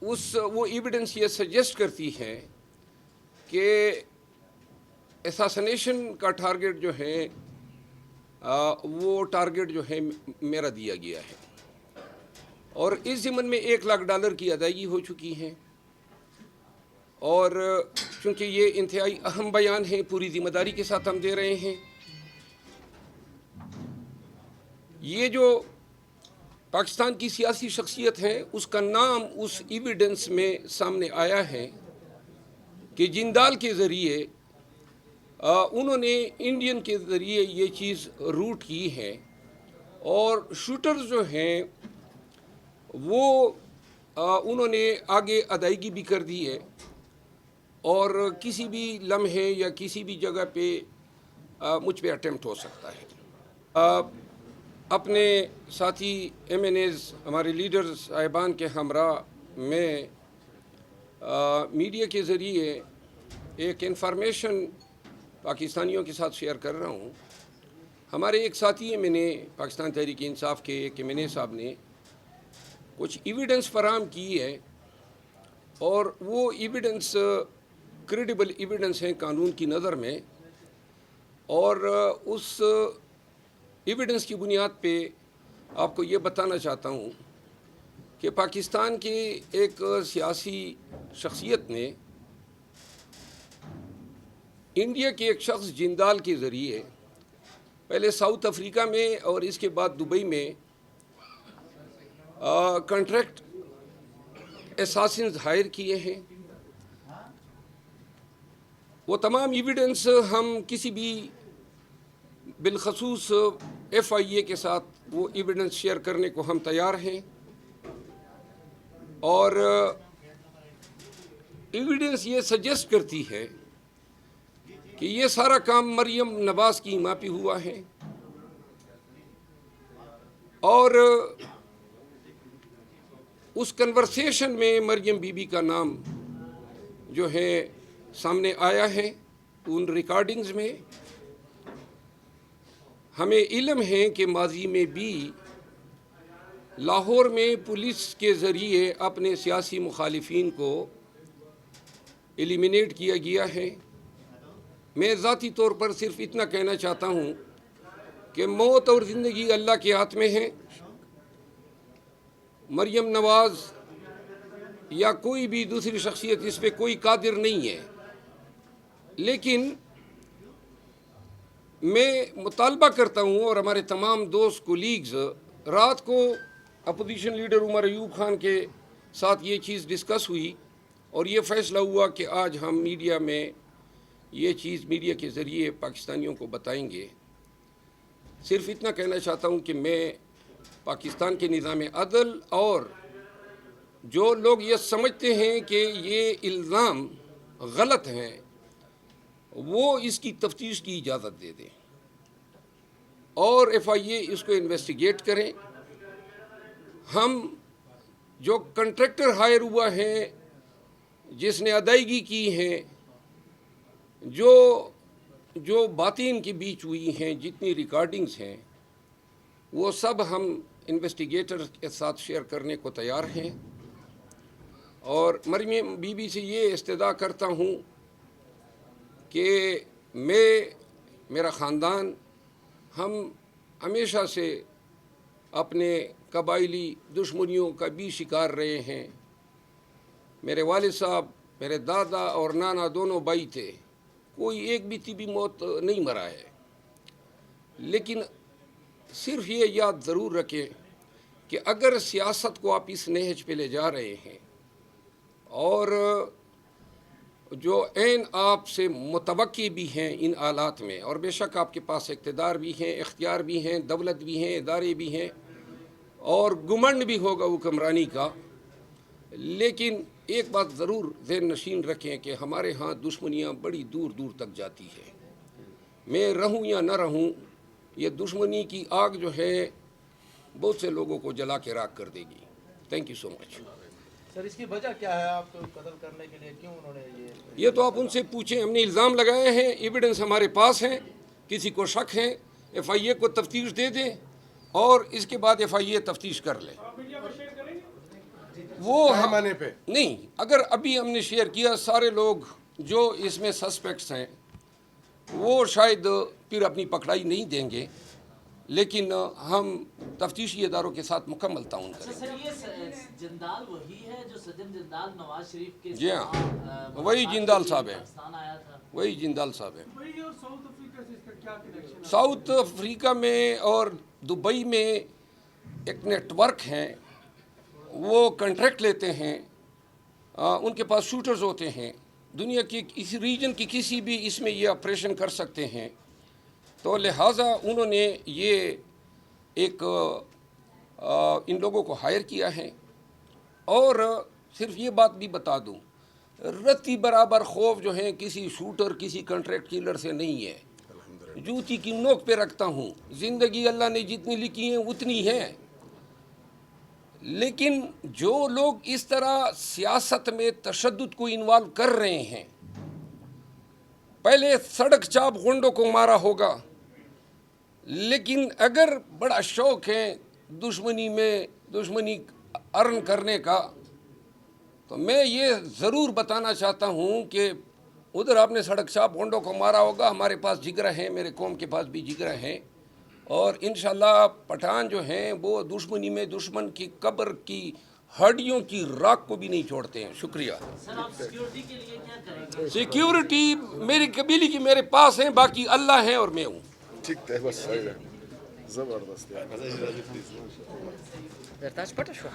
وہ ایویڈنس یہ سجیسٹ کرتی ہے کہ اساسنیشن کا ٹارگٹ جو ہے وہ ٹارگٹ جو ہے میرا دیا گیا ہے، اور اس ضمن میں $1,00,000 کی ادائیگی ہو چکی ہے، اور چونکہ یہ انتہائی اہم بیان ہے، پوری ذمہ داری کے ساتھ ہم دے رہے ہیں۔ یہ جو پاکستان کی سیاسی شخصیت ہے، اس کا نام اس ایویڈنس میں سامنے آیا ہے کہ جندال کے ذریعے انہوں نے انڈین کے ذریعے یہ چیز روٹ کی ہے، اور شوٹرز جو ہیں وہ انہوں نے آگے ادائیگی بھی کر دی ہے، اور کسی بھی لمحے یا کسی بھی جگہ پہ مجھ پہ اٹیمپٹ ہو سکتا ہے۔ اپنے ساتھی ایم این ایز، ہمارے لیڈرز صاحبان کے ہمراہ میں میڈیا کے ذریعے ایک انفارمیشن پاکستانیوں کے ساتھ شیئر کر رہا ہوں۔ ہمارے ایک ساتھی ایم این اے، پاکستان تحریک انصاف کے ایک ایم این اے صاحب نے کچھ ایویڈنس فراہم کی ہے، اور وہ ایویڈنس کریڈیبل ایویڈنس ہیں قانون کی نظر میں، اور اس ایویڈنس کی بنیاد پہ آپ کو یہ بتانا چاہتا ہوں کہ پاکستان کے ایک سیاسی شخصیت نے انڈیا کے ایک شخص جندال کے ذریعے پہلے ساؤتھ افریقہ میں اور اس کے بعد دبئی میں کنٹریکٹ اساسنز ہائر کیے ہیں۔ وہ تمام ایویڈنس ہم کسی بھی بالخصوص ایف آئی اے کے ساتھ وہ ایویڈنس شیئر کرنے کو ہم تیار ہیں، اور ایویڈنس یہ سجیسٹ کرتی ہے کہ یہ سارا کام مریم نواز کی ماں پہ ہوا ہے، اور اس کنورسیشن میں مریم بی بی کا نام جو ہے سامنے آیا ہے ان ریکارڈنگز میں۔ ہمیں علم ہے کہ ماضی میں بھی لاہور میں پولیس کے ذریعے اپنے سیاسی مخالفین کو ایلیمینیٹ کیا گیا ہے۔ میں ذاتی طور پر صرف اتنا کہنا چاہتا ہوں کہ موت اور زندگی اللہ کے ہاتھ میں ہے۔ مریم نواز یا کوئی بھی دوسری شخصیت اس پہ کوئی قادر نہیں ہے، لیکن میں مطالبہ کرتا ہوں، اور ہمارے تمام دوست کولیگز، رات کو اپوزیشن لیڈر عمر ایوب خان کے ساتھ یہ چیز ڈسکس ہوئی، اور یہ فیصلہ ہوا کہ آج ہم میڈیا میں یہ چیز میڈیا کے ذریعے پاکستانیوں کو بتائیں گے۔ صرف اتنا کہنا چاہتا ہوں کہ میں پاکستان کے نظام عدل اور جو لوگ یہ سمجھتے ہیں کہ یہ الزام غلط ہیں، وہ اس کی تفتیش کی اجازت دے دیں، اور ایف آئی اے اس کو انویسٹیگیٹ کریں۔ ہم جو کنٹریکٹر ہائر ہوا ہے، جس نے ادائیگی کی ہے، جو باتیں ان کے بیچ ہوئی ہیں، جتنی ریکارڈنگز ہیں، وہ سب ہم انویسٹیگیٹر کے ساتھ شیئر کرنے کو تیار ہیں، اور مریم بی بی سے یہ استدعا کرتا ہوں کہ میرا خاندان، ہم ہمیشہ سے اپنے قبائلی دشمنیوں کا بھی شکار رہے ہیں۔ میرے والد صاحب، میرے دادا اور نانا دونوں بھائی تھے، کوئی ایک بھی طبی موت نہیں مرا ہے، لیکن صرف یہ یاد ضرور رکھیں کہ اگر سیاست کو آپ اس نہج پہ لے جا رہے ہیں، اور جو عین آپ سے متوقع بھی ہیں ان آلات میں، اور بے شک آپ کے پاس اقتدار بھی ہیں، اختیار بھی ہیں، دولت بھی ہیں، ادارے بھی ہیں، اور گمنڈ بھی ہوگا حکمرانی کا، لیکن ایک بات ضرور ذہن نشین رکھیں کہ ہمارے ہاں دشمنیاں بڑی دور دور تک جاتی ہیں۔ میں رہوں یا نہ رہوں، یہ دشمنی کی آگ جو ہے بہت سے لوگوں کو جلا کے راکھ کر دے گی۔ تھینک یو سو مچ۔ سر، اس کی وجہ کیا ہے؟ آپ کو قتل کرنے کے لیے کیوں انہوں نے یہ تو آپ ان سے پوچھیں۔ ہم نے الزام لگائے ہیں، ایویڈنس ہمارے پاس ہیں، کسی کو شک ہے ایف آئی اے کو تفتیش دے دیں، اور اس کے بعد ایف آئی اے تفتیش کر لے۔ وہ پیمانے پہ نہیں، اگر ابھی ہم نے شیئر کیا سارے لوگ جو اس میں سسپیکٹس ہیں وہ شاید پھر اپنی پکڑائی نہیں دیں گے، لیکن ہم تفتیشی اداروں کے ساتھ مکمل تعاون کریں گے۔ سر یہ جندال وہی ہے جو سجن جندال نواز شریف کے جی ہاں، وہی جندال صاحب ہیں، پاکستان آیا تھا؟ وہی جندال صاحب ہیں۔ دبئی اور ساؤتھ افریقہ سے اس کا کیا کنیکشن ہے؟ ساؤتھ افریقہ میں اور دبئی میں ایک نیٹ ورک ہیں، وہ کنٹریکٹ لیتے ہیں، ان کے پاس شوٹرز ہوتے ہیں، دنیا کی اس ریجن کی کسی بھی اس میں یہ آپریشن کر سکتے ہیں، تو لہٰذا انہوں نے یہ ایک ان لوگوں کو ہائر کیا ہے۔ اور صرف یہ بات بھی بتا دوں، رتی برابر خوف جو ہے کسی شوٹر کسی کنٹریکٹ کلر سے نہیں ہے، جوتی کی نوک پہ رکھتا ہوں، زندگی اللہ نے جتنی لکھی ہیں اتنی ہے، لیکن جو لوگ اس طرح سیاست میں تشدد کو انوالو کر رہے ہیں، پہلے سڑک چاپ غنڈوں کو مارا ہوگا، لیکن اگر بڑا شوق ہے دشمنی ارن کرنے کا، تو میں یہ ضرور بتانا چاہتا ہوں کہ ادھر آپ نے سڑک چاپ غنڈوں کو مارا ہوگا، ہمارے پاس جگرہ ہیں، میرے قوم کے پاس بھی جگرہ ہیں، اور انشاءاللہ پٹھان جو ہیں وہ دشمنی میں دشمن کی قبر کی ہڈیوں کی راکھ کو بھی نہیں چھوڑتے ہیں۔ شکریہ۔ سر آپ سیکیورٹی کے لیے کیا کریں گے؟ سیکیورٹی میری قبیلے کی میرے پاس ہیں، باقی اللہ ہیں اور میں ہوں۔ ٹھیک ہے بس زبردست Vertaç Pataşo.